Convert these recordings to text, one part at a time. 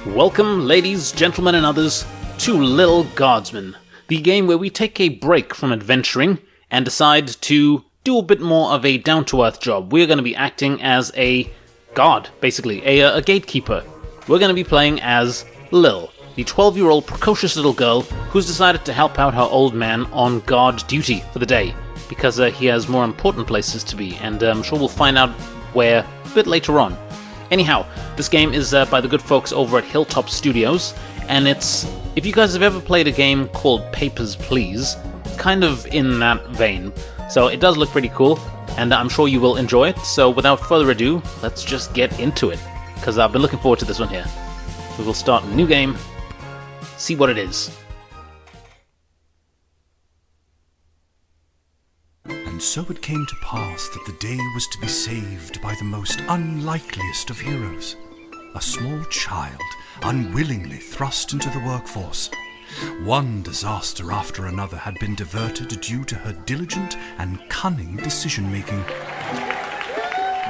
Welcome, ladies, gentlemen, and others, to Little Guardsman, the game where we take a break from adventuring and decide to do a bit more of a down-to-earth job. We're going to be acting as a guard, basically, a gatekeeper. We're going to be playing as Lil, the 12-year-old precocious little girl who's decided to help out her old man on guard duty for the day, because he has more important places to be, and I'm sure we'll find out where a bit later on. Anyhow, this game is by the good folks over at Hilltop Studios, and it's, if you guys have ever played a game called Papers, Please, kind of in that vein. So it does look pretty cool, and I'm sure you will enjoy it. So without further ado, let's just get into it, because I've been looking forward to this one here. We will start a new game, see what it is. And so it came to pass that the day was to be saved by the most unlikeliest of heroes, a small child unwillingly thrust into the workforce. One disaster after another had been diverted due to her diligent and cunning decision-making.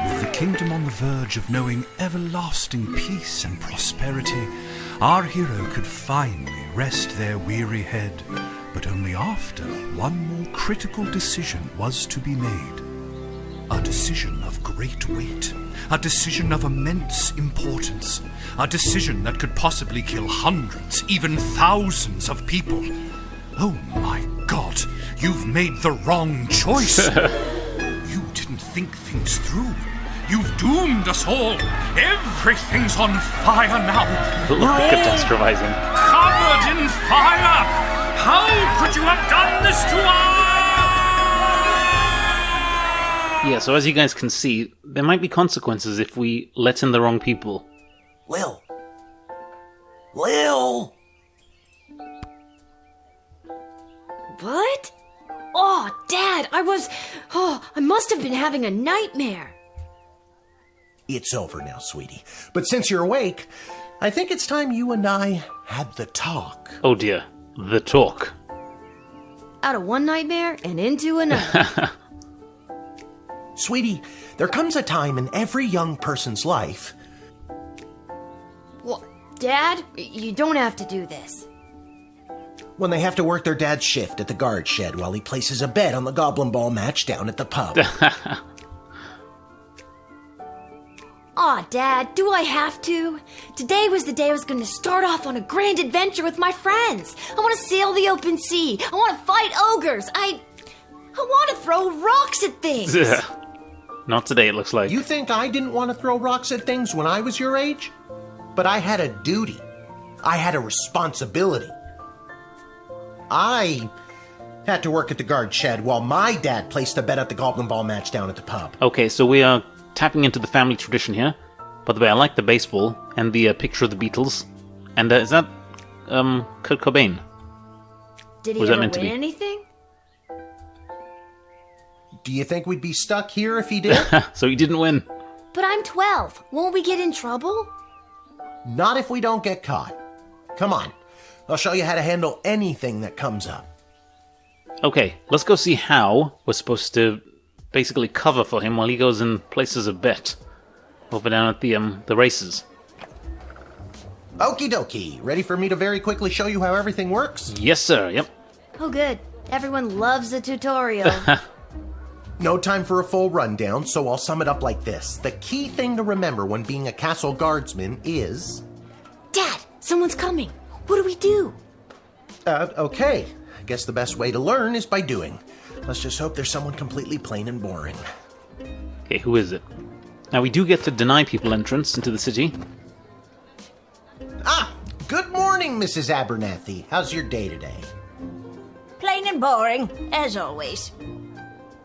With the kingdom on the verge of knowing everlasting peace and prosperity, our hero could finally rest their weary head, but only after one more critical decision was to be made. A decision of great weight, a decision of immense importance, a decision that could possibly kill hundreds, even thousands of people. Oh my God, you've made the wrong choice. You didn't think things through. You've doomed us all. Everything's on fire now. Catastrophizing. Covered in fire. How could you have done this to us? Yeah, so as you guys can see, there might be consequences if we let in the wrong people. Lil! What? Oh, Dad, I must have been having a nightmare. It's over now, sweetie. But since you're awake, I think it's time you and I had the talk. Oh dear, the talk. Out of one nightmare and into another. Sweetie, there comes a time in every young person's life. Well, Dad, you don't have to do this. When they have to work their dad's shift at the guard shed while he places a bet on the goblin ball match down at the pub. Aw, Dad, do I have to? Today was the day I was going to start off on a grand adventure with my friends. I want to sail the open sea. I want to fight ogres. I want to throw rocks at things. Not today, it looks like. You think I didn't want to throw rocks at things when I was your age? But I had a duty. I had a responsibility. I had to work at the guard shed while my dad placed a bet at the goblin ball match down at the pub. Okay, so we are tapping into the family tradition here. By the way, I like the baseball and the picture of the Beatles. And is that Kurt Cobain? Did he Was that ever meant to win be? anything? Do you think we'd be stuck here if he did? So he didn't win. But I'm 12. Won't we get in trouble? Not if we don't get caught. Come on. I'll show you how to handle anything that comes up. Okay, let's go see how we're supposed to basically cover for him while he goes and places a bet over down at the races. Okie dokie. Ready for me to very quickly show you how everything works? Yes, sir. Yep. Oh, good. Everyone loves a tutorial. No time for a full rundown, so I'll sum it up like this. The key thing to remember when being a castle guardsman is... Dad, someone's coming. What do we do? Okay. I guess the best way to learn is by doing. Let's just hope there's someone completely plain and boring. Okay, who is it? Now, we do get to deny people entrance into the city. Ah! Good morning, Mrs. Abernathy. How's your day today? Plain and boring, as always.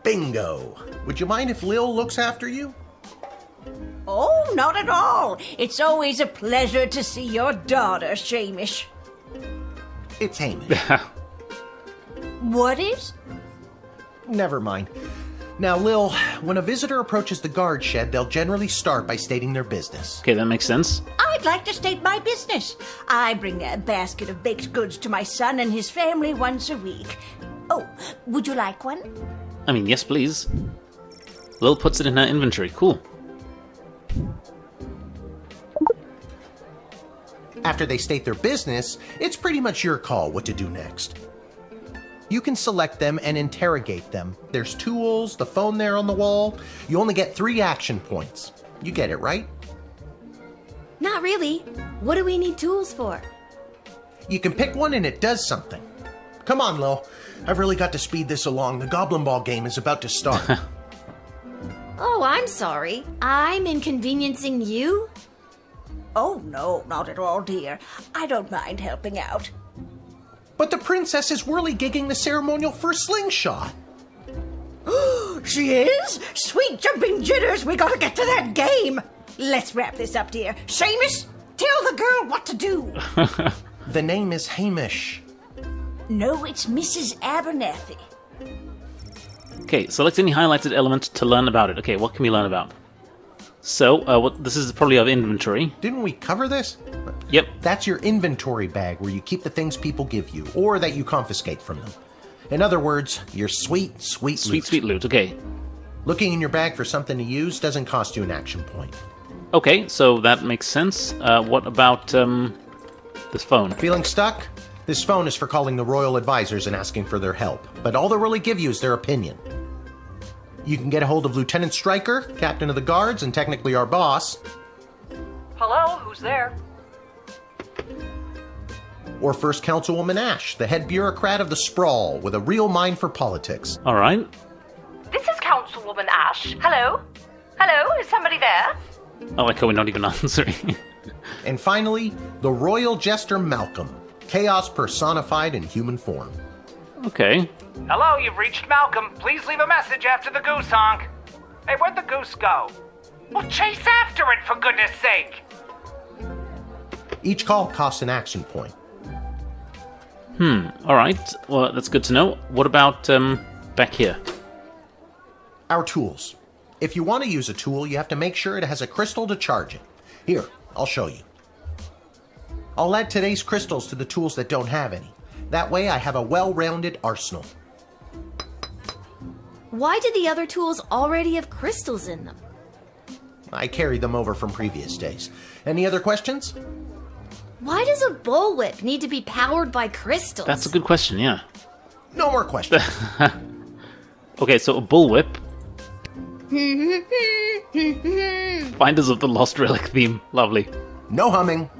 Bingo! Would you mind if Lil looks after you? Oh, not at all. It's always a pleasure to see your daughter, Shamish. It's Hamish. What is? Never mind. Now, Lil, when a visitor approaches the guard shed, they'll generally start by stating their business. Okay, that makes sense. I'd like to state my business. I bring a basket of baked goods to my son and his family once a week. Oh, would you like one? I mean, yes, please. Lil puts it in her inventory. Cool. After they state their business, it's pretty much your call what to do next. You can select them and interrogate them. There's tools, the phone there on the wall. You only get 3 action points. You get it, right? Not really. What do we need tools for? You can pick one and it does something. Come on, Lil. I've really got to speed this along. The Goblin Ball game is about to start. Oh, I'm sorry. I'm inconveniencing you? Oh, no, not at all, dear. I don't mind helping out. But the princess is whirly-gigging the ceremonial for a slingshot. She is? Sweet jumping jitters, we gotta get to that game. Let's wrap this up, dear. Seamus, tell the girl what to do. The name is Hamish. No, it's Mrs. Abernathy. Okay, select any highlighted element to learn about it. Okay, what can we learn about? So, this is probably our inventory. Didn't we cover this? Yep. That's your inventory bag where you keep the things people give you, or that you confiscate from them. In other words, your sweet loot. Sweet loot, okay. Looking in your bag for something to use doesn't cost you an action point. Okay, so that makes sense. What about, this phone? Feeling stuck? This phone is for calling the royal advisors and asking for their help, but all they'll really give you is their opinion. You can get a hold of Lieutenant Stryker, captain of the guards, and technically our boss. Hello, who's there? Or First Councilwoman Ash, the head bureaucrat of the Sprawl, with a real mind for politics. All right. This is Councilwoman Ash. Hello? Hello, is somebody there? I like how we're not even answering. And finally, the royal jester Malcolm, chaos personified in human form. Okay. Hello, you've reached Malcolm. Please leave a message after the goose honk. Hey, where'd the goose go? Well, chase after it, for goodness sake! Each call costs an action point. Alright. Well, that's good to know. What about, back here? Our tools. If you want to use a tool, you have to make sure it has a crystal to charge it. Here, I'll show you. I'll add today's crystals to the tools that don't have any. That way I have a well-rounded arsenal. Why do the other tools already have crystals in them? I carried them over from previous days. Any other questions? Why does a bullwhip need to be powered by crystals? That's a good question, yeah. No more questions. Okay, so a bullwhip. Finders of the Lost Relic theme. Lovely. No humming.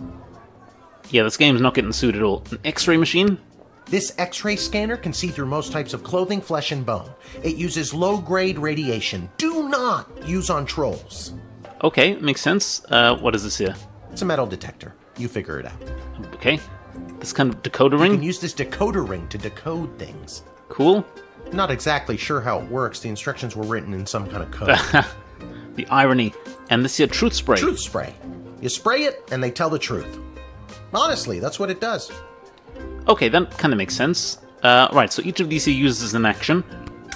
Yeah, this game's not getting sued at all. An X-ray machine? This X-ray scanner can see through most types of clothing, flesh, and bone. It uses low-grade radiation. Do not use on trolls. Okay, makes sense. What is this here? It's a metal detector. You figure it out. Okay. This kind of decoder You ring? can use this decoder ring to decode things. Cool. Not exactly sure how it works. The instructions were written in some kind of code. The irony. And this here, truth spray. Truth spray. You spray it, and they tell the truth. Honestly, that's what it does. Okay, that kind of makes sense. Right, so each of these here uses an action,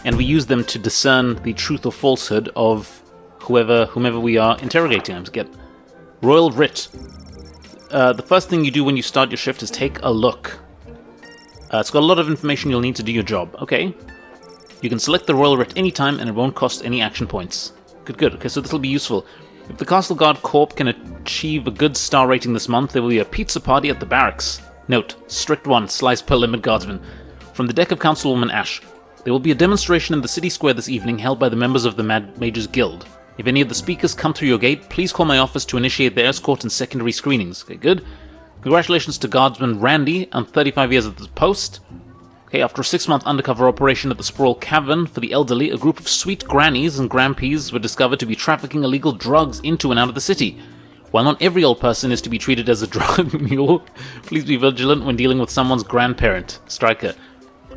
and we use them to discern the truth or falsehood of whomever we are interrogating. I'm to get Royal Writ. The first thing you do when you start your shift is take a look. It's got a lot of information you'll need to do your job. Okay. You can select the Royal Writ anytime, and it won't cost any action points. Good. Okay, so this will be useful. If the Castle Guard Corp can achieve a good star rating this month, there will be a pizza party at the barracks. Note, strict 1, slice per limit Guardsman. From the deck of Councilwoman Ash. There will be a demonstration in the city square this evening held by the members of the Mages Guild. If any of the speakers come through your gate, please call my office to initiate their escort and secondary screenings. Okay, good. Congratulations to Guardsman Randy on 35 years at the post. Okay, after a 6-month undercover operation at the Sprawl Cavern for the elderly, a group of sweet grannies and grandpeas were discovered to be trafficking illegal drugs into and out of the city. While not every old person is to be treated as a drug mule, please be vigilant when dealing with someone's grandparent. Stryker.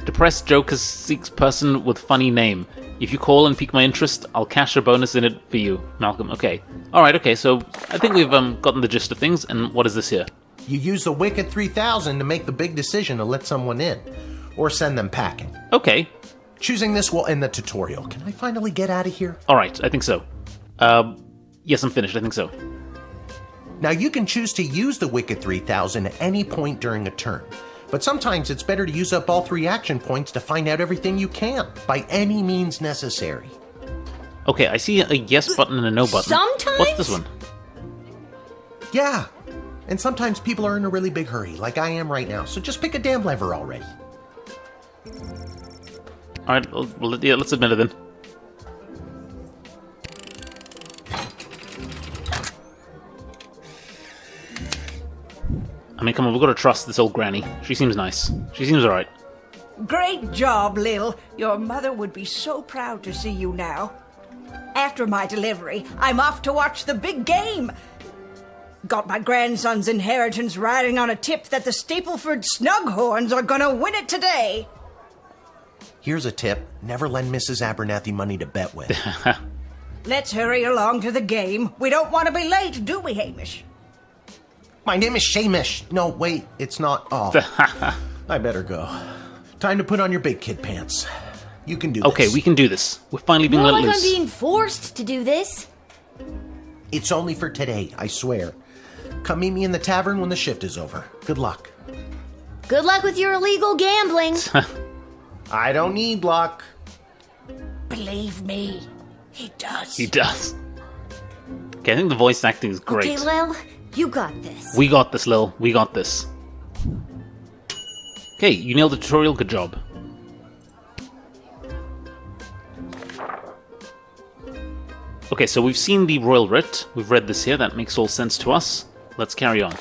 Depressed Joker seeks person with funny name. If you call and pique my interest, I'll cash a bonus in it for you. Malcolm, okay. Alright, okay, so I think we've gotten the gist of things, and what is this here? You use the Wicked 3000 to make the big decision to let someone in, or send them packing. Okay. Choosing this will end the tutorial. Can I finally get out of here? Alright, I think so. Yes, I'm finished, I think so. Now you can choose to use the Wicked 3000 at any point during a turn, but sometimes it's better to use up all 3 action points to find out everything you can, by any means necessary. Okay, I see a yes button and a no button. Sometimes? What's this one? Yeah, And sometimes people are in a really big hurry, like I am right now, so just pick a damn lever already. Alright, well, yeah, let's admit it then. I mean, come on, we've got to trust this old granny. She seems nice. She seems alright. Great job, Lil. Your mother would be so proud to see you now. After my delivery, I'm off to watch the big game. Got my grandson's inheritance riding on a tip that the Stapleford Snughorns are gonna win it today. Here's a tip. Never lend Mrs. Abernathy money to bet with. Let's hurry along to the game. We don't want to be late, do we, Hamish? My name is Shamish. No, wait, it's not. Oh, I better go. Time to put on your big kid pants. You can do this. Okay, we can do this. We're finally being More let like loose. I'm being forced to do this. It's only for today, I swear. Come meet me in the tavern when the shift is over. Good luck. Good luck with your illegal gambling. I don't need luck. Believe me, he does. He does. Okay, I think the voice acting is great. Okay, Lil, you got this. We got this, Lil. We got this. Okay, you nailed the tutorial. Good job. Okay, so we've seen the Royal Writ. We've read this here. That makes all sense to us. Let's carry on.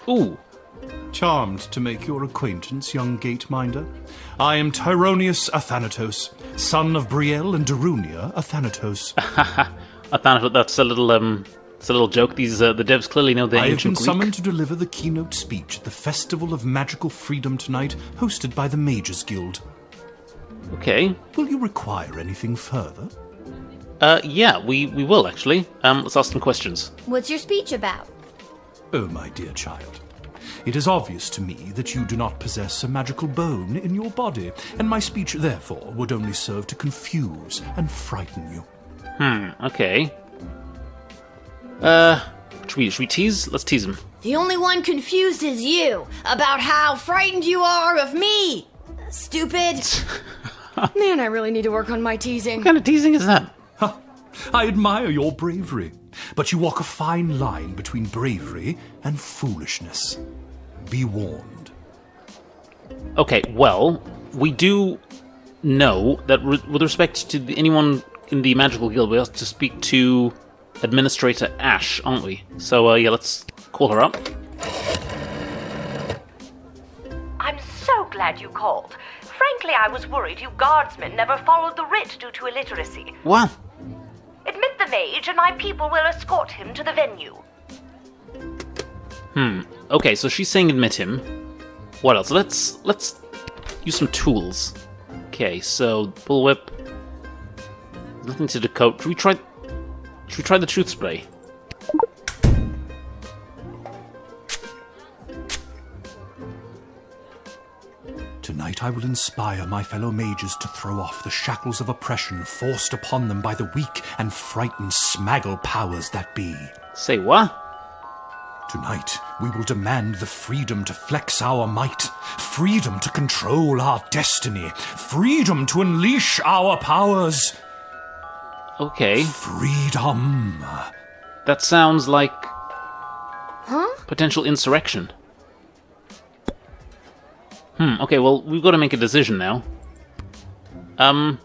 Ooh. Charmed to make your acquaintance, young gate-minder. I am Tyronius Athanatos, son of Brielle and Darunia Athanatos. Athanatos, that's a little joke. These the devs clearly know their I have been ancient Greek. summoned to deliver the keynote speech at the Festival of Magical Freedom tonight, hosted by the Mages Guild. Okay. Will you require anything further? Yeah, we will actually. Let's ask some questions. What's your speech about? Oh, my dear child. It is obvious to me that you do not possess a magical bone in your body, and my speech, therefore, would only serve to confuse and frighten you. Okay. Should we tease? Let's tease him. The only one confused is you about how frightened you are of me. Stupid. Man, I really need to work on my teasing. What kind of teasing is that? Ha! I admire your bravery, but you walk a fine line between bravery and foolishness. Be warned. Okay, well, we do know that with respect to anyone in the Magical Guild, we have to speak to Administrator Ash, aren't we? So, yeah, let's call her up. I'm so glad you called. Frankly, I was worried you guardsmen never followed the writ due to illiteracy. What? Admit the mage, and my people will escort him to the venue. Okay, so she's saying admit him. What else? Let's use some tools. Okay, so bullwhip. Nothing to decode. Should we try the truth spray? Tonight I will inspire my fellow mages to throw off the shackles of oppression forced upon them by the weak and frightened smaggle powers that be. Say what? Tonight, we will demand the freedom to flex our might, freedom to control our destiny, freedom to unleash our powers. Okay. Freedom. That sounds like... potential insurrection. Okay, well, we've got to make a decision now. I'm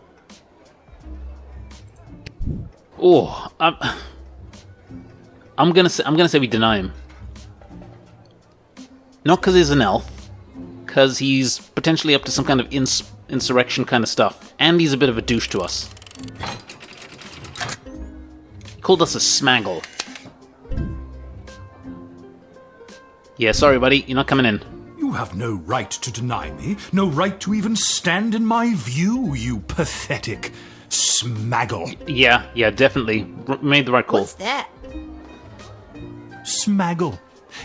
gonna say we deny him. Not because he's an elf, because he's potentially up to some kind of insurrection kind of stuff, and he's a bit of a douche to us. He called us a smaggle. Yeah, sorry, buddy, you're not coming in. You have no right to deny me, no right to even stand in my view, you pathetic smaggle. Yeah, definitely. Made the right call. What's that? Smaggle.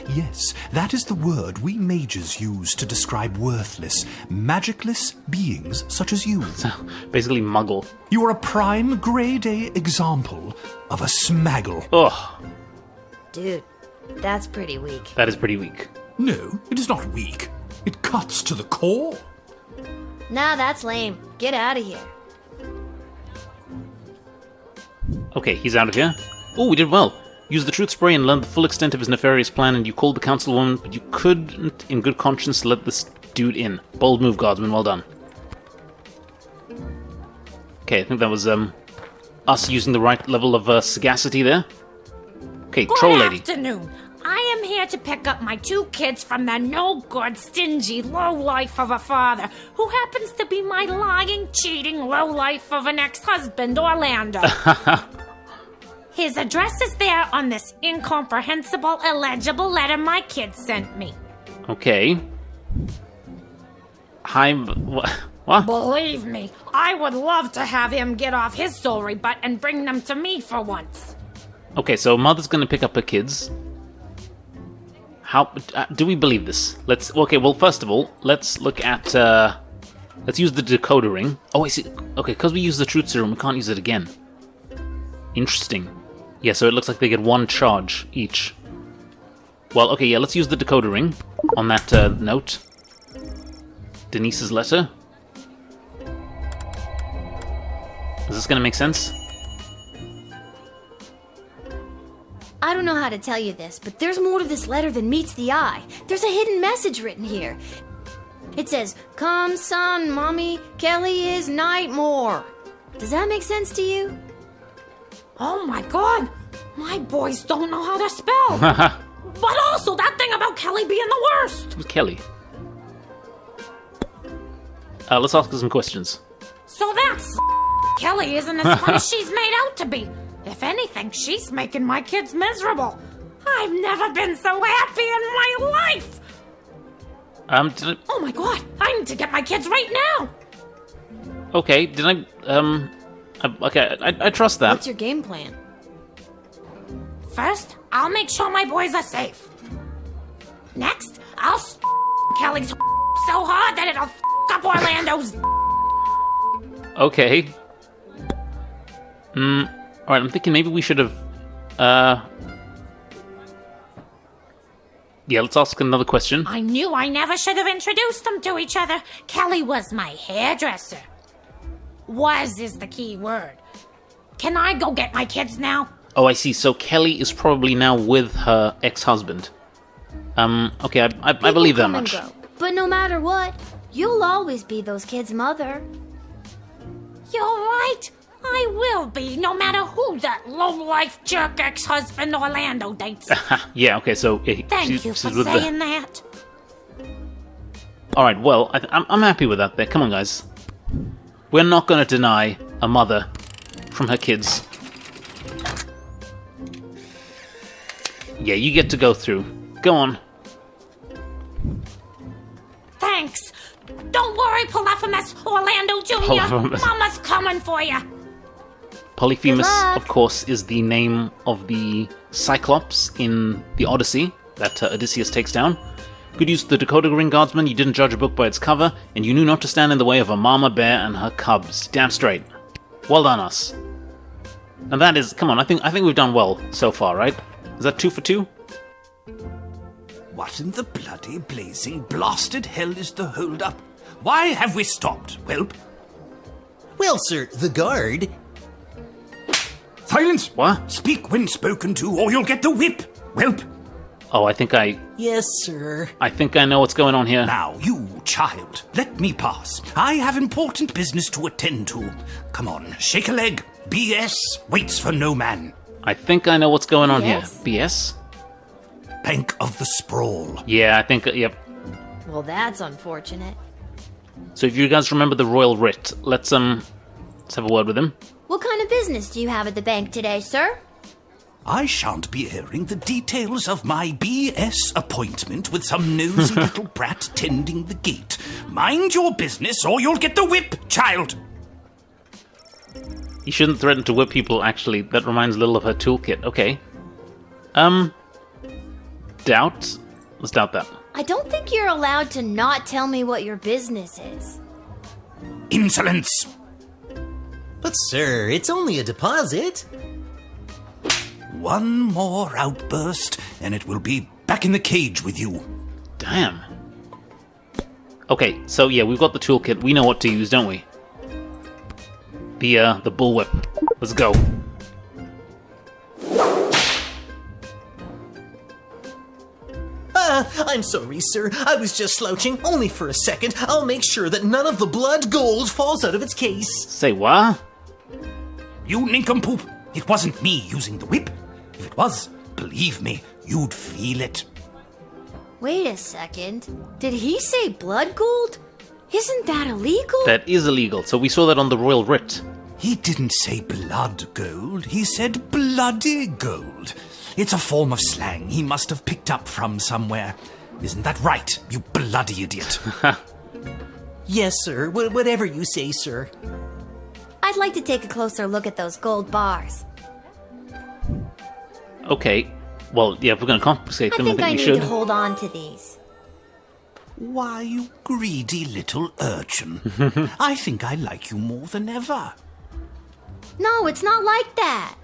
Yes, that is the word we mages use to describe worthless, magicless beings such as you. Basically, muggle. You are a prime grade A example of a smaggle. Ugh, Dude, that's pretty weak. that is pretty weak. No, it is not weak. It cuts to the core. Nah, that's lame. Get out of here. Okay, he's out of here. Oh, we did well. Use the truth spray and learn the full extent of his nefarious plan, and you called the councilwoman, but you couldn't, in good conscience, let this dude in. Bold move, Guardsman. Well done. Okay, I think that was, us using the right level of, sagacity there. Okay, Troll Lady. Good afternoon. I am here to pick up my 2 kids from the no-good, stingy lowlife of a father who happens to be my lying, cheating lowlife of an ex-husband, Orlando. His address is there on this incomprehensible, illegible letter my kids sent me. Okay. Hi, what? Believe me, I would love to have him get off his sorry butt and bring them to me for once. Okay, so Mother's gonna pick up her kids. How do we believe this? Okay, well, first of all, let's look at, let's use the decoder ring. Oh, I see. Okay, because we use the truth serum, we can't use it again. Interesting. Yeah, so it looks like they get 1 charge each. Well, okay, yeah, let's use the decoder ring on that, note. Denise's letter. Is this gonna make sense? I don't know how to tell you this, but there's more to this letter than meets the eye. There's a hidden message written here. It says, "Come, son, mommy, Kelly is Nightmare." Does that make sense to you? Oh my god! My boys don't know how to spell! But also that thing about Kelly being the worst! Who's Kelly? Let's ask her some questions. So that's Kelly isn't as fun as she's made out to be. If anything, she's making my kids miserable. I've never been so happy in my life! Oh my god, I need to get my kids right now! Okay, I trust that. What's your game plan? First, I'll make sure my boys are safe. Next, I'll Kelly's so hard that it'll up Orlando's. Okay. Alright, I'm thinking maybe we should have, yeah, let's ask another question. I knew I never should have introduced them to each other. Kelly was my hairdresser. Was is the key word. Can I go get my kids now? Oh, I see. So Kelly is probably now with her ex-husband. Okay, I believe that much. Go. But no matter what, you'll always be those kids' mother. You're right. I will be, no matter who that low-life jerk ex-husband Orlando dates. Yeah, okay, so... Thank you for saying that. Alright, well, I'm happy with that there. Come on, guys. We're not going to deny a mother from her kids. Yeah, you get to go through. Go on. Thanks. Don't worry, Polyphemus Orlando Jr. Mama's coming for you. Polyphemus, of course, is the name of the cyclopes in the Odyssey that Odysseus takes down. Good use of the decoder ring, Guardsman. You didn't judge a book by its cover, and you knew not to stand in the way of a mama bear and her cubs. Damn straight. Well done, us. And that is, come on, I think we've done well so far, right? Is that 2 for 2? What in the bloody blazing blasted hell is the hold-up? Why have we stopped, whelp? Well, sir, the guard... Silence! What? Speak when spoken to, or you'll get the whip, whelp! Oh, I think I Yes, sir. know what's going on here. Now, you child, let me pass. I have important business to attend to. Come on, shake a leg. BS waits for no man. I think I know what's going on here. BS? BS? Bank of the Sprawl. Yeah, I think, yep. Well, that's unfortunate. So if you guys remember the Royal Writ, let's have a word with him. What kind of business do you have at the bank today, sir? I shan't be airing the details of my BS appointment with some nosy little brat tending the gate. Mind your business or you'll get the whip, child! You shouldn't threaten to whip people, actually. That reminds Lil of her toolkit. Okay. Doubt? Let's doubt that. I don't think you're allowed to not tell me what your business is. Insolence! But, sir, it's only a deposit. One more outburst, and it will be back in the cage with you. Damn. Okay, so yeah, we've got the toolkit. We know what to use, don't we? The bullwhip. Let's go. I'm sorry, sir. I was just slouching, only for a second. I'll make sure that none of the blood gold falls out of its case. Say what? You nincompoop! It wasn't me using the whip. If it was, believe me, you'd feel it. Wait a second. Did he say blood gold? Isn't that illegal? That is illegal, so we saw that on the Royal Writ. He didn't say blood gold, he said bloody gold. It's a form of slang he must have picked up from somewhere. Isn't that right, you bloody idiot? Yes, sir. Whatever you say, sir. I'd like to take a closer look at those gold bars. Okay, well, yeah, if we're going to confiscate I them, think I I think we need should. to hold on to these. Why, you greedy little urchin. I think I like you more than ever. No, it's not like that.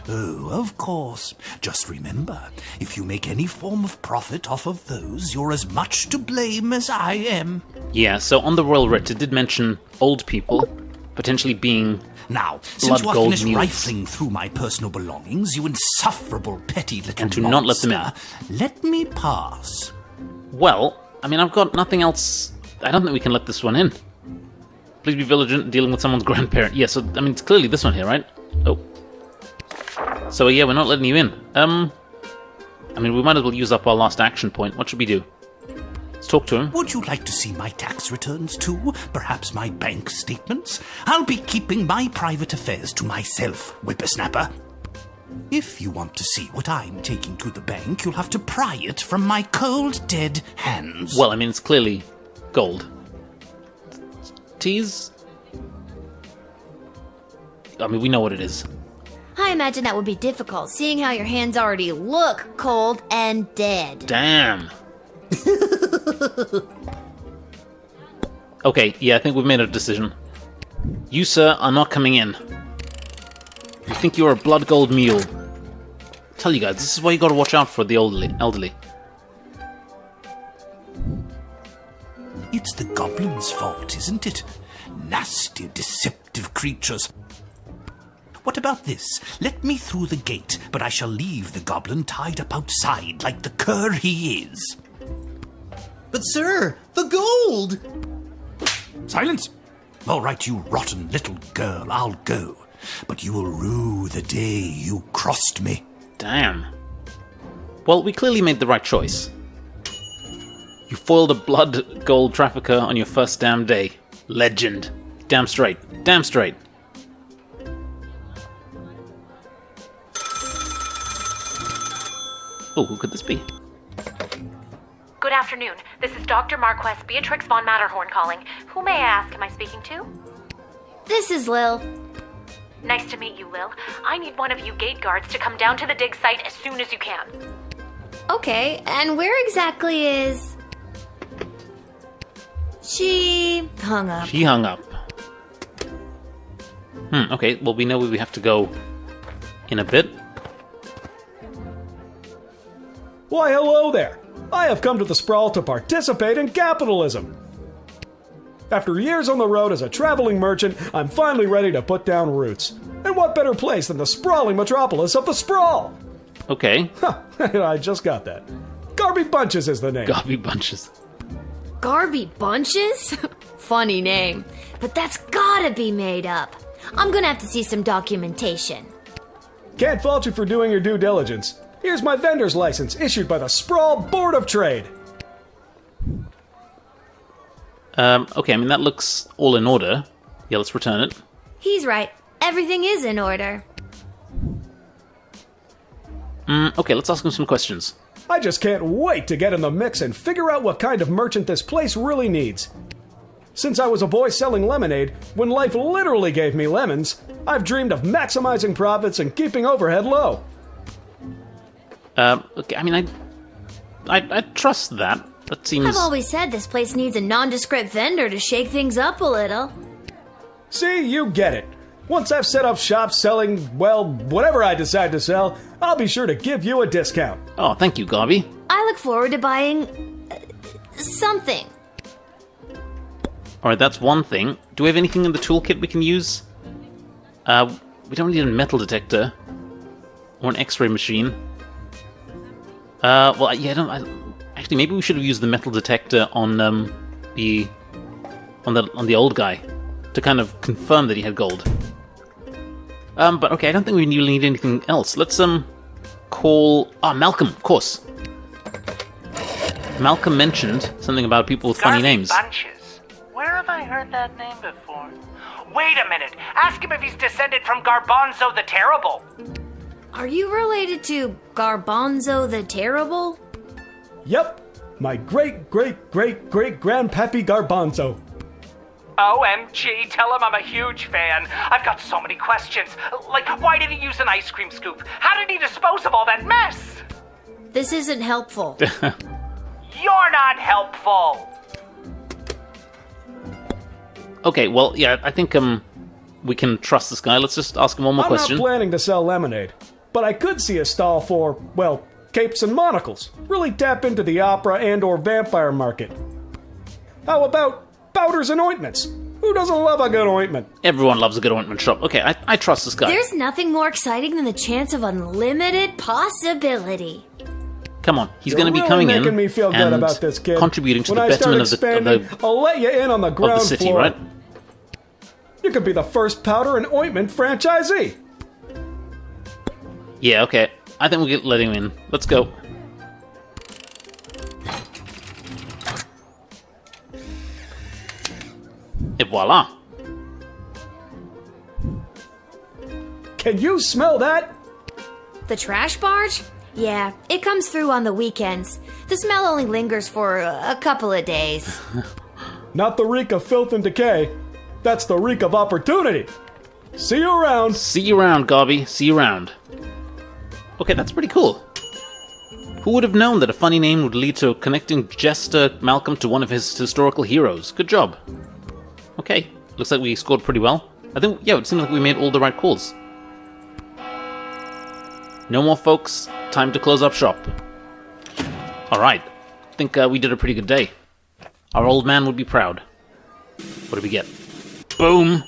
Oh, of course. Just remember, if you make any form of profit off of those, you're as much to blame as I am. Yeah, so on the Royal Writ, it did mention old people potentially being Now, blood since you are gold finished mules. rifling through my personal belongings, you insufferable petty little And to not let them in. monster, let me pass. Well, I mean, I've got nothing else. I don't think we can let this one in. Please be vigilant in dealing with someone's grandparent. Yeah, so, I mean, it's clearly this one here, right? Oh. So, yeah, we're not letting you in. I mean, we might as well use up our last action point. What should we do? Let's talk to him. Would you like to see my tax returns too? Perhaps my bank statements? I'll be keeping my private affairs to myself, whippersnapper. If you want to see what I'm taking to the bank, you'll have to pry it from my cold, dead hands. Well, I mean, it's clearly gold. Tease? I mean, we know what it is. I imagine that would be difficult, seeing how your hands already look cold and dead. Damn. Okay, yeah, I think we've made a decision. You, sir, are not coming in. You think you're a blood gold mule. Tell you guys, this is why you gotta watch out for the elderly. It's the goblins' fault, isn't it? Nasty, deceptive creatures. What about this? Let me through the gate, but I shall leave the goblin tied up outside like the cur he is. But, sir, the gold! Silence! All right, you rotten little girl, I'll go. But you will rue the day you crossed me. Damn. Well, we clearly made the right choice. You foiled a blood gold trafficker on your first damn day. Legend. Damn straight. Damn straight. Oh, who could this be? Good afternoon. This is Dr. Marquess Beatrix von Matterhorn calling. Who may I ask am I speaking to? This is Lil. Nice to meet you, Lil. I need one of you gate guards to come down to the dig site as soon as you can. Okay, and where exactly is... She hung up. She hung up. Okay, well, we know where we have to go in a bit. Why, hello there! I have come to the Sprawl to participate in capitalism! After years on the road as a traveling merchant, I'm finally ready to put down roots. And what better place than the sprawling metropolis of the Sprawl? Okay. Huh, I just got that. Garby Bunches is the name. Garby Bunches. Garby Bunches? Funny name. But that's gotta be made up. I'm gonna have to see some documentation. Can't fault you for doing your due diligence. Here's my vendor's license, issued by the Sprawl Board of Trade. Okay, I mean, that looks all in order. Yeah, let's return it. He's right. Everything is in order. Okay, let's ask him some questions. I just can't wait to get in the mix and figure out what kind of merchant this place really needs. Since I was a boy selling lemonade, when life literally gave me lemons, I've dreamed of maximizing profits and keeping overhead low. Okay, I mean, I trust that. That seems... I've always said this place needs a nondescript vendor to shake things up a little. See, you get it. Once I've set up shop selling, well, whatever I decide to sell, I'll be sure to give you a discount. Oh, thank you, Garby. I look forward to buying... something. Alright, that's one thing. Do we have anything in the toolkit we can use? We don't need a metal detector. Or an x-ray machine. Well, yeah, actually, maybe we should have used the metal detector on the old guy to kind of confirm that he had gold. But okay, I don't think we really need anything else. Let's call Malcolm, of course. Malcolm mentioned something about people with funny names. Bunches. Where have I heard that name before? Wait a minute. Ask him if he's descended from Garbanzo the Terrible. Are you related to Garbanzo the Terrible? Yep, my great-great-great-great-grandpappy Garbanzo. OMG, tell him I'm a huge fan. I've got so many questions. Like, why did he use an ice cream scoop? How did he dispose of all that mess? This isn't helpful. You're not helpful. Okay, well, yeah, I think we can trust this guy. Let's just ask him one more question. I'm not planning to sell lemonade, but I could see a stall for, well, capes and monocles. Really tap into the opera and or vampire market. How about powders and ointments? Who doesn't love a good ointment? Everyone loves a good ointment shop. Okay, I trust this guy. There's nothing more exciting than the chance of unlimited possibility. Come on, he's going to be really coming in making me feel good and about this, kid. contributing to when the betterment of the I'll let you in on the ground city, floor. right? You could be the first powder and ointment franchisee. Yeah, okay. I think we'll let him in. Let's go. Et voila. Can you smell that? The trash barge? Yeah, it comes through on the weekends. The smell only lingers for a couple of days. Not the reek of filth and decay. That's the reek of opportunity. See you around. See you around, Gobby. See you around. Okay, that's pretty cool. Who would have known that a funny name would lead to connecting Jester Malcolm to one of his historical heroes? Good job. Okay, looks like we scored pretty well. I think, yeah, it seems like we made all the right calls. No more, folks. Time to close up shop. Alright, I think we did a pretty good day. Our old man would be proud. What did we get? Boom!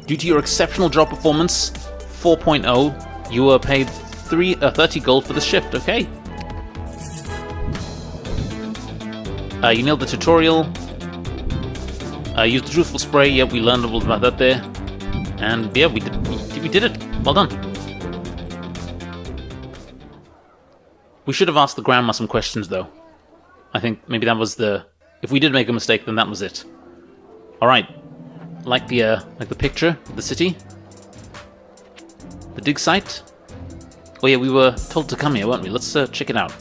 Due to your exceptional job performance, 4.0, you were paid 30 gold for the shift, okay. You nailed the tutorial. Use the truthful spray, yeah, we learned a little about that there. And yeah, we did it. Well done. We should have asked the grandma some questions, though. I think maybe that was the... If we did make a mistake, then that was it. Alright. Like the picture of the city. The dig site. Oh yeah, we were told to come here, weren't we? Let's check it out.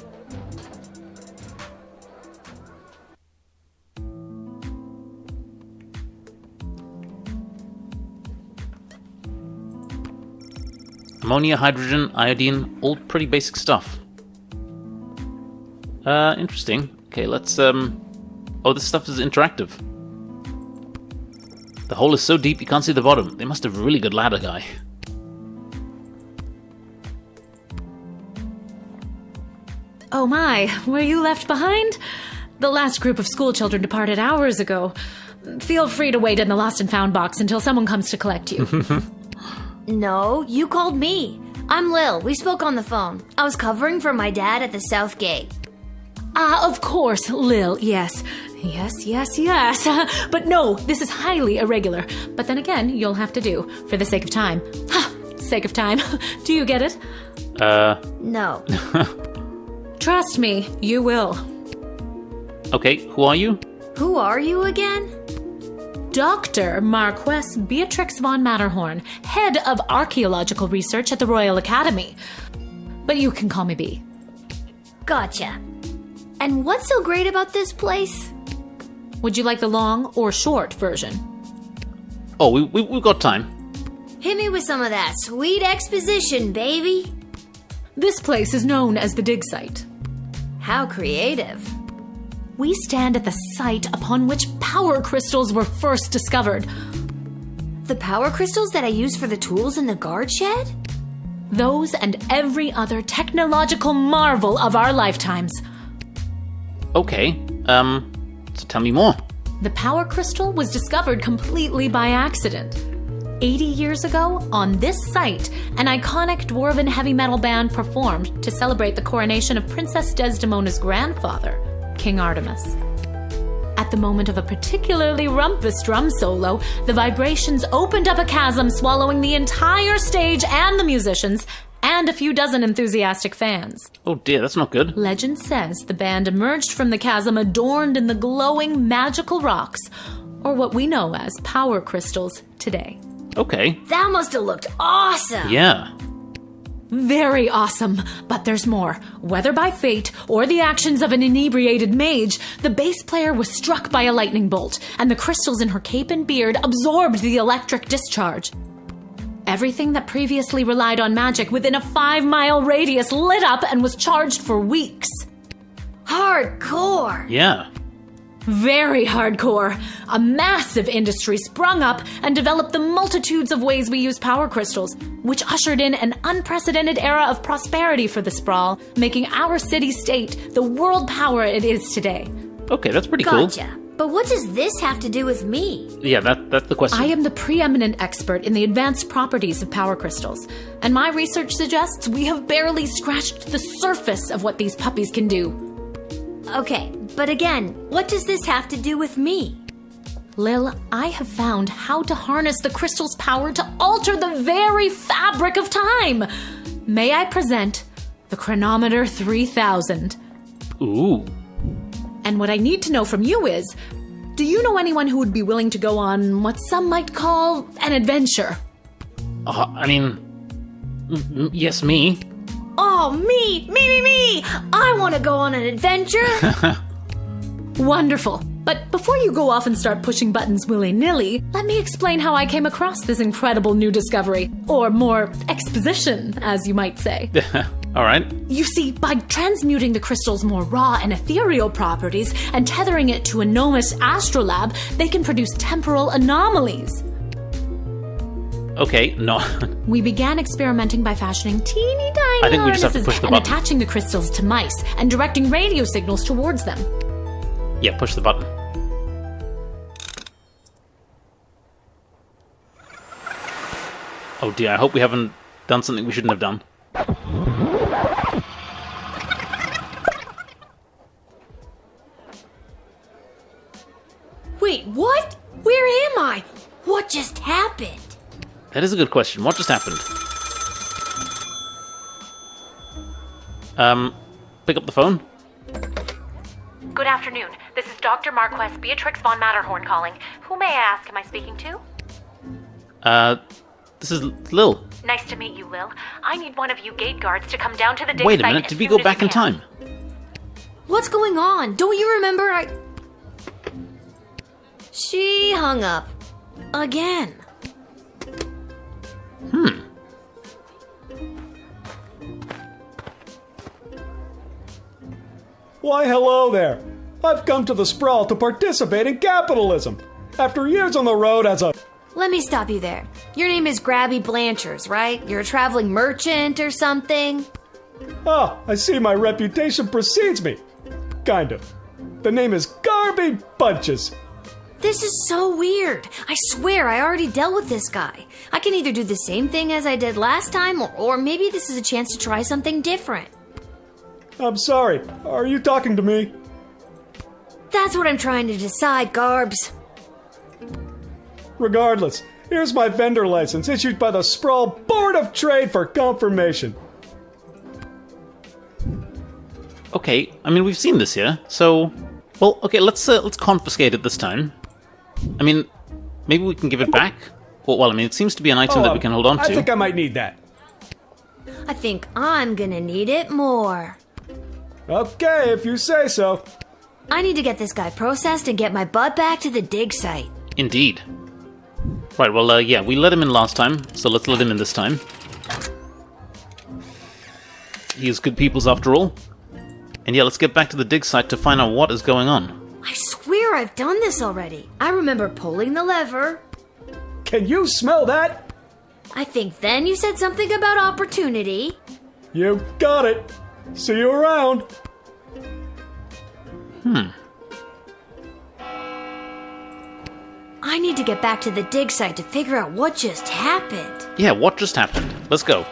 Ammonia, hydrogen, iodine, all pretty basic stuff. Interesting. Okay, let's, Oh, this stuff is interactive. The hole is so deep you can't see the bottom. They must have a really good ladder guy. Oh my, were you left behind? The last group of school children departed hours ago. Feel free to wait in the lost and found box until someone comes to collect you. No, you called me. I'm Lil. We spoke on the phone. I was covering for my dad at the South Gate. Ah, of course, Lil, yes. Yes. But no, this is highly irregular. But then again, you'll have to do, for the sake of time. Sake of time. Do you get it? No. Trust me, you will. Okay, who are you? Who are you again? Dr. Marquess Beatrix von Matterhorn, head of archaeological research at the Royal Academy. But you can call me B. Gotcha. And what's so great about this place? Would you like the long or short version? Oh, we've got time. Hit me with some of that sweet exposition, baby. This place is known as the dig site. How creative. We stand at the site upon which power crystals were first discovered. The power crystals that I use for the tools in the guard shed? Those and every other technological marvel of our lifetimes. Okay, so tell me more. The power crystal was discovered completely by accident. 80 years ago, on this site, an iconic dwarven heavy metal band performed to celebrate the coronation of Princess Desdemona's grandfather, King Artemis. At the moment of a particularly rumpus drum solo, the vibrations opened up a chasm, swallowing the entire stage and the musicians, and a few dozen enthusiastic fans. Oh dear, that's not good. Legend says the band emerged from the chasm adorned in the glowing magical rocks, or what we know as power crystals today. Okay. That must have looked awesome. Yeah. Very awesome, but there's more. Whether by fate or the actions of an inebriated mage, the bass player was struck by a lightning bolt, and the crystals in her cape and beard absorbed the electric discharge. Everything that previously relied on magic within a 5-mile radius lit up and was charged for weeks. Hardcore. Yeah. Very hardcore. A massive industry sprung up and developed the multitudes of ways we use power crystals, which ushered in an unprecedented era of prosperity for the Sprawl, making our city-state the world power it is today. Okay, that's pretty cool. Gotcha. But what does this have to do with me? Yeah, that's the question. I am the preeminent expert in the advanced properties of power crystals, and my research suggests we have barely scratched the surface of what these puppies can do. Okay, but again, what does this have to do with me? Lil, I have found how to harness the crystal's power to alter the very fabric of time. May I present the Chronometer 3000? Ooh. And what I need to know from you is, do you know anyone who would be willing to go on what some might call an adventure? Yes, me. Oh, me! I want to go on an adventure! Wonderful. But before you go off and start pushing buttons willy-nilly, let me explain how I came across this incredible new discovery. Or more, exposition, as you might say. All right. You see, by transmuting the crystal's more raw and ethereal properties and tethering it to a gnomish astrolabe, they can produce temporal anomalies. Okay, no. We began experimenting by fashioning teeny tiny I think we just have to harnesses push the and button. attaching the crystals to mice and directing radio signals towards them. Yeah, push the button. Oh dear, I hope we haven't done something we shouldn't have done. Wait, what? Where am I? What just happened? That is a good question. What just happened? Pick up the phone. Good afternoon. This is Dr. Marquess Beatrix von Matterhorn calling. Who may I ask am I speaking to? This is Lil. Nice to meet you, Lil. I need one of you gate guards to come down to the dig Wait a site minute, as did we soon go as back you in can. time? What's going on? Don't you remember She hung up. Again. Why, hello there. I've come to the Sprawl to participate in capitalism. After years on the road as a... Let me stop you there. Your name is Grabby Blanchers, right? You're a traveling merchant or something? Ah, I see my reputation precedes me. Kind of. The name is Garby Bunches. This is so weird. I swear I already dealt with this guy. I can either do the same thing as I did last time, or maybe this is a chance to try something different. I'm sorry. Are you talking to me? That's what I'm trying to decide, Garbs. Regardless, here's my vendor license issued by the Sprawl Board of Trade for confirmation. Okay, I mean, we've seen this here, so... Well, okay, let's confiscate it this time. I mean, maybe we can give it back? Well, I mean, it seems to be an item that we can hold on to. I think I might need that. I think I'm gonna need it more. Okay, if you say so. I need to get this guy processed and get my butt back to the dig site. Indeed. Right, well, yeah, we let him in last time, so let's let him in this time. He is good peoples after all. And yeah, let's get back to the dig site to find out what is going on. I swear I've done this already. I remember pulling the lever. Can you smell that? I think then you said something about opportunity. You got it. See you around. I I need to get back to the dig site to figure out what just happened. Yeah, what just happened? Let's go.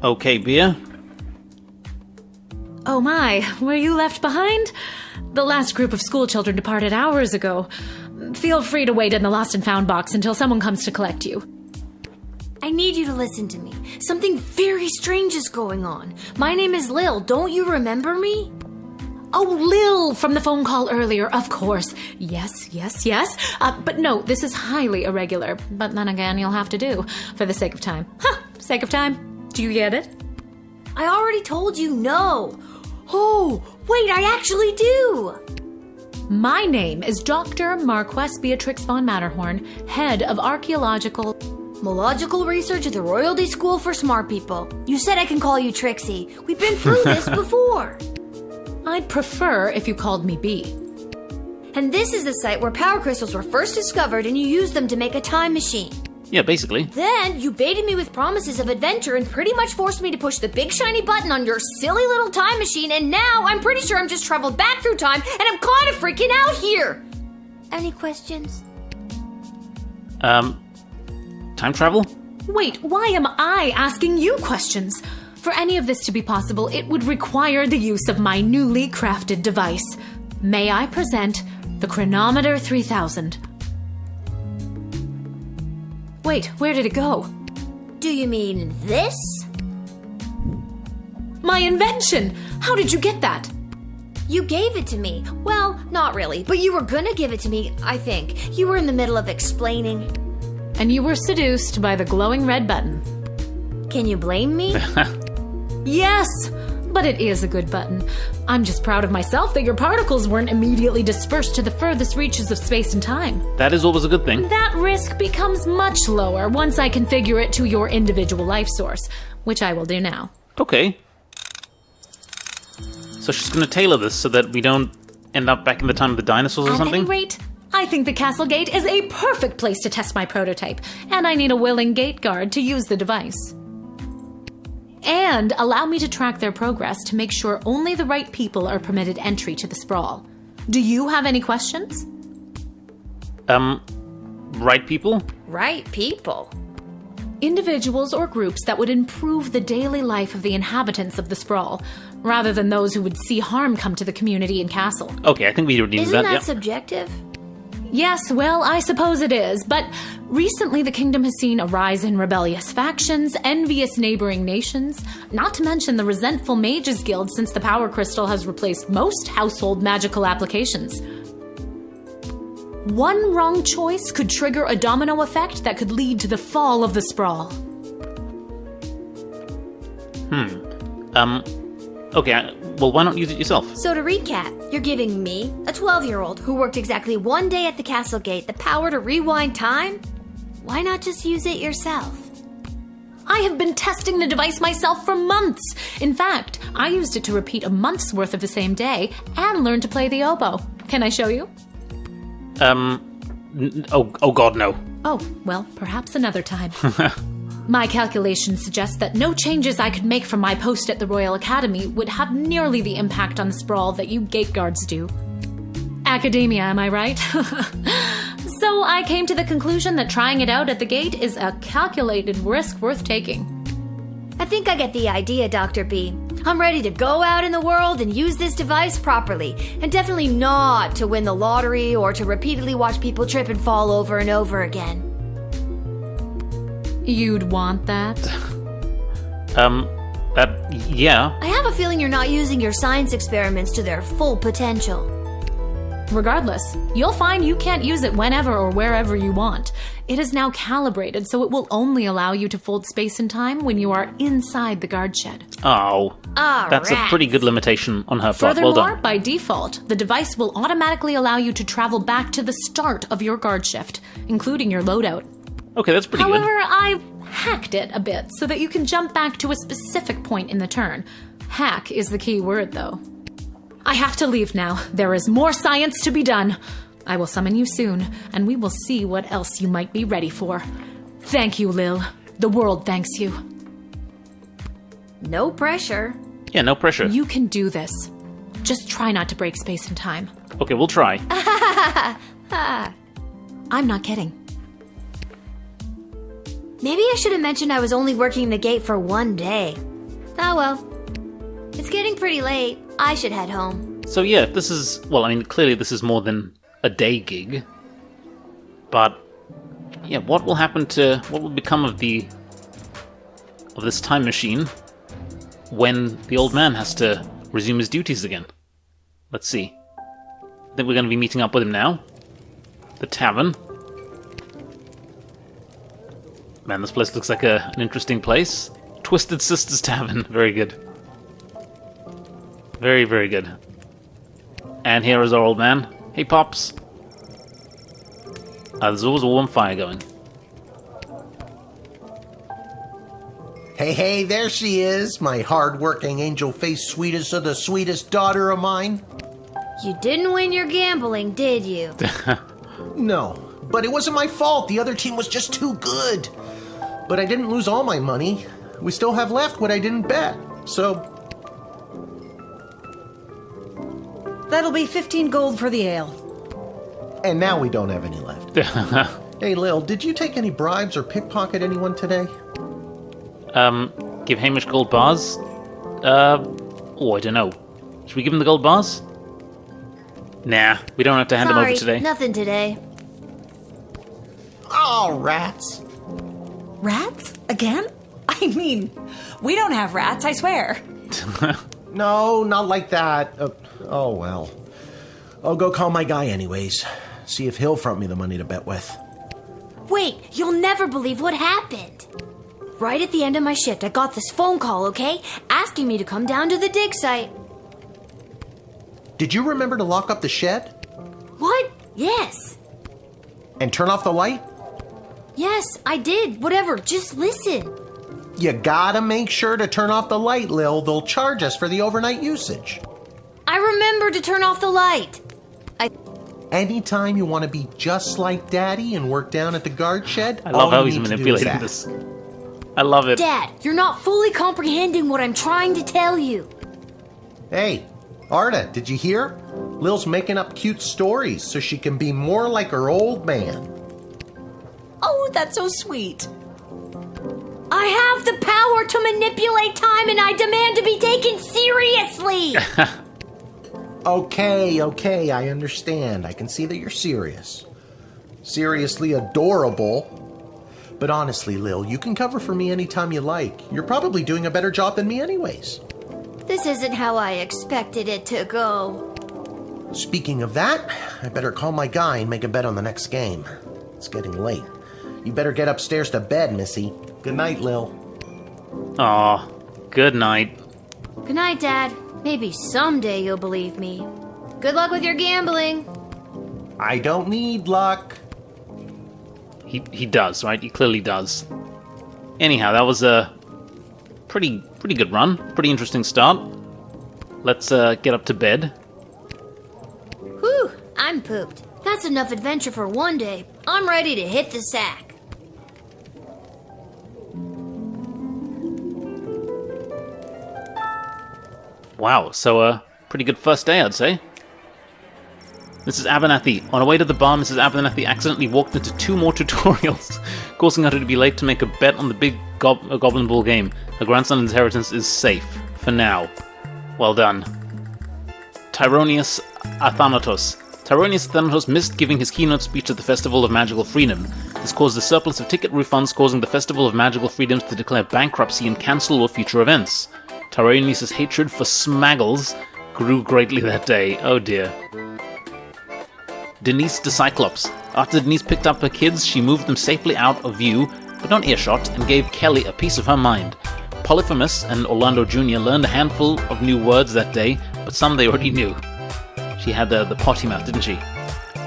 Okay, Beer. Oh my, were you left behind? The last group of school children departed hours ago. Feel free to wait in the lost and found box until someone comes to collect you. I need you to listen to me. Something very strange is going on. My name is Lil. Don't you remember me? Oh, Lil, from the phone call earlier, of course. Yes. But no, this is highly irregular. But then again, you'll have to do, for the sake of time. Sake of time. Do you get it? I already told you no. Oh, wait, I actually do. My name is Dr. Marquess Beatrix von Matterhorn, head of archaeological research at the Royalty School for Smart People. You said I can call you Trixie. We've been through this before. I'd prefer if you called me B. And this is the site where power crystals were first discovered and you used them to make a time machine. Yeah, basically. Then you baited me with promises of adventure and pretty much forced me to push the big shiny button on your silly little time machine, and now I'm pretty sure I'm just traveled back through time and I'm kind of freaking out here. Any questions? Time travel? Wait, why am I asking you questions? For any of this to be possible, it would require the use of my newly crafted device. May I present the Chronometer 3000? Wait, where did it go? Do you mean this? My invention! How did you get that? You gave it to me. Well, not really, but you were gonna give it to me, I think. You were in the middle of explaining. And you were seduced by the glowing red button. Can you blame me? Yes! But it is a good button. I'm just proud of myself that your particles weren't immediately dispersed to the furthest reaches of space and time. That is always a good thing. That risk becomes much lower once I configure it to your individual life source, which I will do now. Okay. So she's going to tailor this so that we don't end up back in the time of the dinosaurs or something? At any rate, I think the castle gate is a perfect place to test my prototype, and I need a willing gate guard to use the device. And allow me to track their progress to make sure only the right people are permitted entry to the sprawl. Do you have any questions? Right people? Right people? Individuals or groups that would improve the daily life of the inhabitants of the sprawl, rather than those who would see harm come to the community and castle. Okay, I think we need Isn't that. that Yeah. subjective? Yes, well, I suppose it is, but recently the kingdom has seen a rise in rebellious factions, envious neighboring nations, not to mention the resentful Mages Guild since the Power Crystal has replaced most household magical applications. One wrong choice could trigger a domino effect that could lead to the fall of the sprawl. Okay, well, why not use it yourself? So to recap, you're giving me, a 12-year-old who worked exactly one day at the castle gate, the power to rewind time? Why not just use it yourself? I have been testing the device myself for months. In fact, I used it to repeat a month's worth of the same day and learn to play the oboe. Can I show you? Oh god, no. Oh, well, perhaps another time. My calculations suggest that no changes I could make from my post at the Royal Academy would have nearly the impact on the sprawl that you gate guards do. Academia, am I right? So I came to the conclusion that trying it out at the gate is a calculated risk worth taking. I think I get the idea, Dr. B. I'm ready to go out in the world and use this device properly, and definitely not to win the lottery or to repeatedly watch people trip and fall over and over again. You'd want that? Yeah. I have a feeling you're not using your science experiments to their full potential. Regardless, you'll find you can't use it whenever or wherever you want. It is now calibrated, so it will only allow you to fold space and time when you are inside the guard shed. Oh. That's a pretty good limitation on her part. Well Furthermore, done. by default, the device will automatically allow you to travel back to the start of your guard shift, including your loadout. Okay, that's pretty However, good. I've hacked it a bit so that you can jump back to a specific point in the turn. Hack is the key word, though. I have to leave now. There is more science to be done. I will summon you soon, and we will see what else you might be ready for. Thank you, Lil. The world thanks you. No pressure. Yeah, no pressure. You can do this. Just try not to break space and time. Okay, we'll try. I'm not kidding. Maybe I should have mentioned I was only working the gate for one day. Oh well. It's getting pretty late. I should head home. So yeah, this is... Well, I mean, clearly this is more than a day gig. But, yeah, what will happen to... What will become of the... of this time machine when the old man has to resume his duties again? Let's see. I think we're going to be meeting up with him now. The tavern. Man, this place looks like an interesting place. Twisted Sisters Tavern. Very good. Very, very good. And here is our old man. Hey, Pops. There's always a warm fire going. Hey, there she is, my hard-working, angel-faced sweetest of the sweetest daughter of mine. You didn't win your gambling, did you? No, but it wasn't my fault. The other team was just too good. But I didn't lose all my money. We still have left what I didn't bet, so... That'll be 15 gold for the ale. And now we don't have any left. Hey, Lil, did you take any bribes or pickpocket anyone today? Give Hamish gold bars? I don't know. Should we give him the gold bars? Nah, we don't have to hand them over today. Nothing today. Oh, rats. Rats? Again? I mean, we don't have rats, I swear. No, not like that. Oh, well. I'll go call my guy anyways. See if he'll front me the money to bet with. Wait, you'll never believe what happened. Right at the end of my shift, I got this phone call, okay? Asking me to come down to the dig site. Did you remember to lock up the shed? What? Yes. And turn off the light? Yes, I did. Whatever, just listen. You gotta make sure to turn off the light, Lil. They'll charge us for the overnight usage. I remember to turn off the light. Anytime you want to be just like Daddy and work down at the guard shed, I love how he's manipulating this. I love it. Dad, you're not fully comprehending what I'm trying to tell you. Hey, Arda, did you hear? Lil's making up cute stories so she can be more like her old man. Oh, that's so sweet. I have the power to manipulate time and I demand to be taken seriously. Okay, I understand. I can see that you're serious. Seriously adorable. But honestly, Lil, you can cover for me anytime you like. You're probably doing a better job than me anyways. This isn't how I expected it to go. Speaking of that, I better call my guy and make a bet on the next game. It's getting late. You better get upstairs to bed, Missy. Good night, Lil. Aw, good night. Good night, Dad. Maybe someday you'll believe me. Good luck with your gambling. I don't need luck. He does, right? He clearly does. Anyhow, that was a pretty good run. Pretty interesting start. Let's get up to bed. Whew, I'm pooped. That's enough adventure for one day. I'm ready to hit the sack. Wow, so pretty good first day, I'd say. Mrs. Abernathy. On her way to the bar, Mrs. Abernathy accidentally walked into 2 more tutorials, causing her to be late to make a bet on the big Goblin Ball game. Her grandson's inheritance is safe. For now. Well done. Tyronius Athanatos. Tyronius Athanatos missed giving his keynote speech at the Festival of Magical Freedom. This caused a surplus of ticket refunds, causing the Festival of Magical Freedoms to declare bankruptcy and cancel all future events. Tyronius' hatred for Smaggles grew greatly that day. Oh dear. Denise the Cyclopes. After Denise picked up her kids, she moved them safely out of view, but not earshot, and gave Kelly a piece of her mind. Polyphemus and Orlando Jr. learned a handful of new words that day, but some they already knew. She had the potty mouth, didn't she?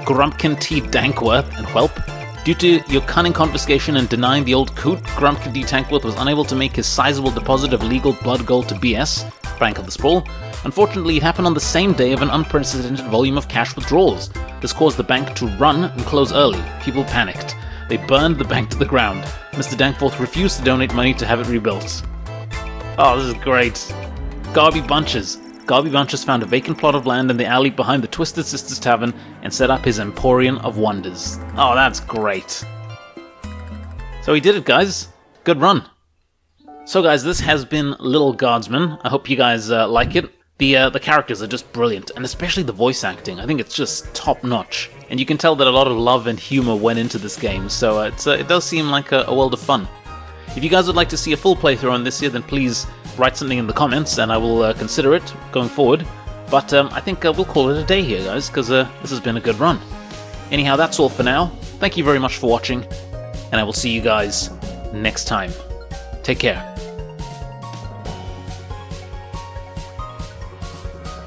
Grumpkin T. Dankworth and Whelp. Due to your cunning confiscation and denying the old coot, Grumpkin D. Dankworth was unable to make his sizable deposit of legal blood gold to BS, Bank of the Sprawl. Unfortunately, it happened on the same day of an unprecedented volume of cash withdrawals. This caused the bank to run and close early. People panicked. They burned the bank to the ground. Mr. Dankforth refused to donate money to have it rebuilt. Oh, this is great. Garby Bunches. Garby Bunches found a vacant plot of land in the alley behind the Twisted Sisters Tavern and set up his Emporium of Wonders. Oh, that's great. So he did it, guys. Good run. So guys, this has been Little Guardsman. I hope you guys like it. The characters are just brilliant, and especially the voice acting. I think it's just top-notch. And you can tell that a lot of love and humor went into this game, so it does seem like a world of fun. If you guys would like to see a full playthrough on this here, then please write something in the comments, and I will consider it going forward. But I think we'll call it a day here, guys, because this has been a good run. Anyhow, that's all for now. Thank you very much for watching, and I will see you guys next time. Take care.